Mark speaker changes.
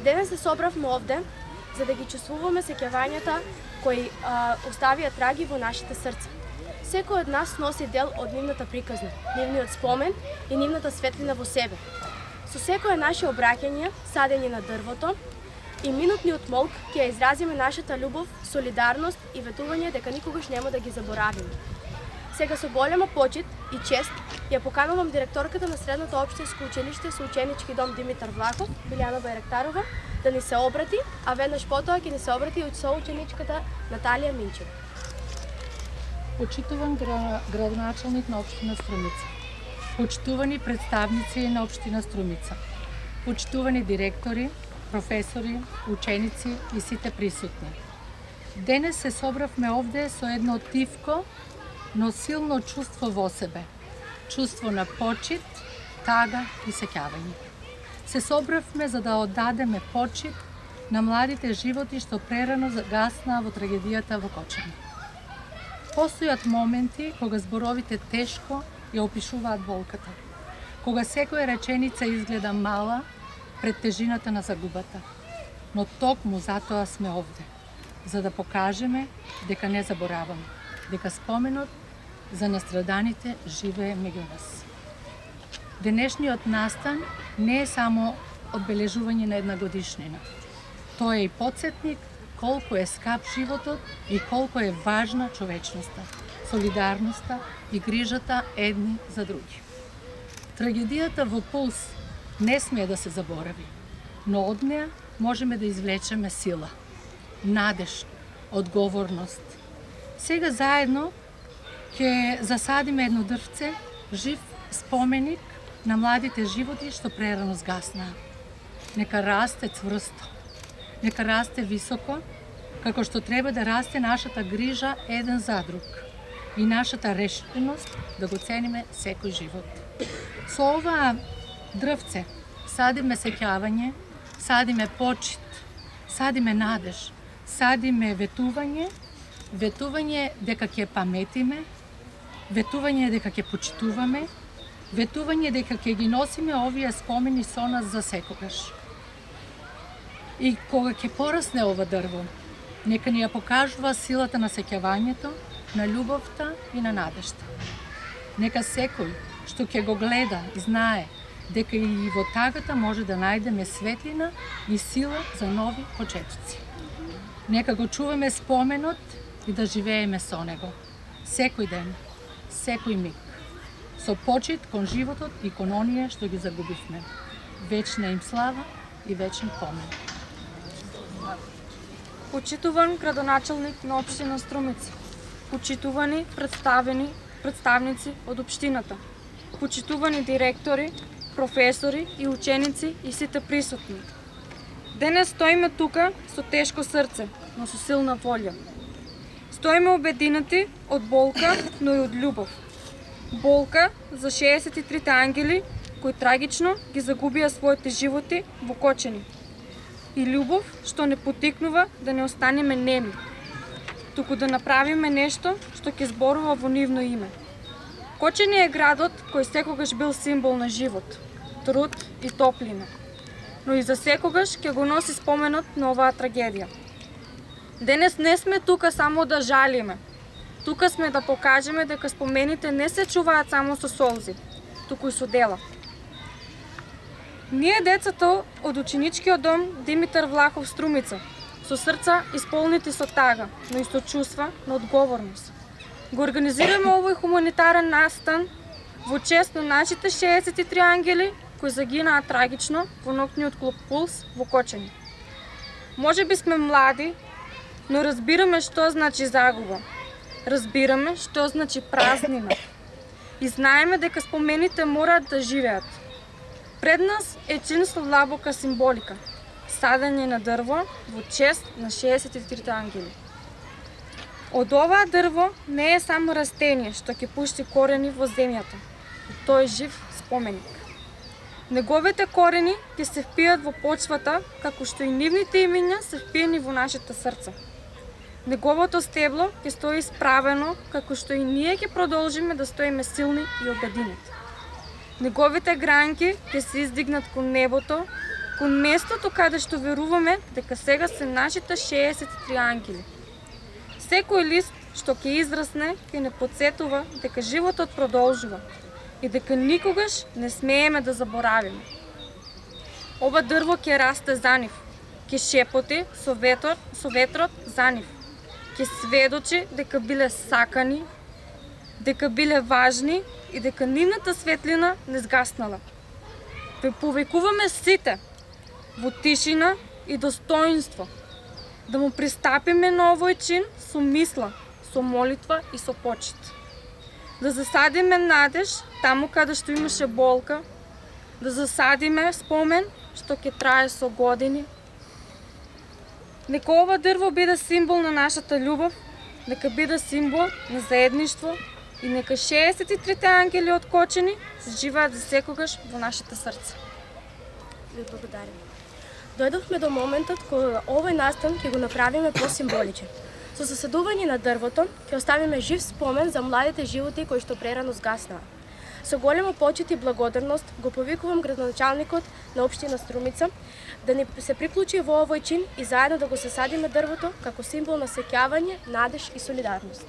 Speaker 1: Денес се собравме овде за да ги чувствуваме сеќавањата кои оставија траги во нашите срца. Секој од нас носи дел од нивната приказна, нивниот спомен и нивната светлина во себе. Со секое наше обраќање, садење на дрвото и минутниот молк ќе ја изразиме нашата љубов, солидарност и ветување дека никогаш нема да ги заборавиме. Сега со голема почит и чест ја поканувам директорката на Средното општинско училиште со ученички дом Димитар Влахов, Билјана Байрактарова, да ни се обрати, а веднаш потоа ќе ни се обрати и соученичката Наталија Минчева.
Speaker 2: Почитуван градоначалник на општина Струмица, почитувани представници на општина Струмица, почитувани директори, професори, ученици и сите присутни. Денес се собравме овде со едно тивко, но силно чувство во себе. Чувство на почит, тага и сеќавање. Се собравме за да оддадеме почит на младите животи што прерано загаснаа во трагедијата во Кочани. Постојат моменти кога зборовите тешко ја опишуваат болката, кога секоја реченица изгледа мала пред тежината на загубата. Но токму затоа сме овде, за да покажеме дека не забораваме, дека споменот за настраданите живее меѓу нас. Денешниот настан не е само одбележување на една годишнина. Тоа е и потсетник колку е скап животот и колку е важна човечноста, солидарноста и грижата едни за други. Трагедијата во Пулс не смее да се заборави, но од неа можеме да извлечеме сила, надеж, одговорност. Сега заедно ќе засадиме едно дрвце, жив споменик на младите животи што прерано згаснаа. Нека расте цврсто, нека расте високо, како што треба да расте нашата грижа еден за друг и нашата решителност да го цениме секој живот. Со ова дрвце садиме сеќавање, садиме почит, садиме надеж, садиме ветување, ветување дека ќе паметиме, ветување дека ќе почитуваме, ветување дека ќе ги носиме овие спомени со нас за секогаш. И кога ќе порасне ова дрво, нека ни ја покажува силата на сеќавањето, на љубовта и на надежта. Нека секој што ќе го гледа знае дека и во тагата може да најдеме светлина и сила за нови почетоци. Нека го чуваме споменот и да живееме со него. Секој ден, секој миг. Со почит кон животот и кон оние што ги загубивме. Вечна им слава и вечен помен.
Speaker 3: Почитуван градоначалник на општина Струмица, почитувани представници од општината, почитувани директори, професори и ученици и сите присутни. Денес стоиме тука со тешко срце, но со силна волја. Стоиме обединети од болка, но и од љубов. Болка за 63 ангели кои трагично ги загубија своите животи во Кочани. И љубов што не потикнува да не останеме неми, туку да направиме нешто што ќе зборува во нивно име. Кочани е градот кој секогаш бил символ на живот, труд и топлина, но и за секогаш ќе го носи споменот на оваа трагедија. Денес не сме тука само да жалиме, тука сме да покажеме дека спомените не се чуваат само со солзи, туку и со дела. Ние децата од ученичкиот дом Димитар Влахов Струмица, со срца исполнети со тага, но и со чувства на одговорност, го организираме овој хуманитарен настан во чест на нашите 63 ангели кои загинаа трагично во ноќниот клуб Пулс во Кочани. Може би сме млади, но разбираме што значи загуба. Разбираме што значи празнина. И знаеме дека спомените мораат да живеат. Пред нас е чин со длабока символика, садење на дрво во чест на 63 ангели. Од оваа дрво не е само растение што ќе пушти корени во земјата, тој е жив споменик. Неговите корени ќе се впијат во почвата, како што и нивните имиња се впиени во нашите срца. Неговото стебло ќе стои справено, како што и ние ќе продолжиме да стоиме силни и обединети. Неговите гранки ќе се издигнат кон небото кон местото каде што веруваме дека сега се нашите 63 ангели. Секој лист што ќе израсне ќе не потсетува дека животот продолжува и дека никогаш не смееме да заборавиме. Ова дрво ќе расте за нив, ќе шепоти со ветрот за нив, ќе сведочи дека биле сакани, дека биле важни и дека нивната светлина не згаснала. Ве повекуваме сите во тишина и достоинство да му пристапиме на овој чин со мисла, со молитва и со почит. Да засадиме надеж таму каде што имаше болка, да засадиме спомен што ќе трае со години. Нека ова дрво биде символ на нашата љубов, нека биде символ на заедништво и нека 63 ангели откочени живеат за секогаш во нашите срца.
Speaker 1: Ви благодарим. Дојдовме до моментот кога овој настан ќе го направиме посимволичен. Со засадување на дрвото ќе оставиме жив спомен за младите животи кои што прерано згаснаа. Со голема почит и благодарност го повикувам градоначалникот на општина Струмица да ни се приклучи во овој чин и заедно да го засадиме дрвото како символ на сеќавање, надеж и солидарност.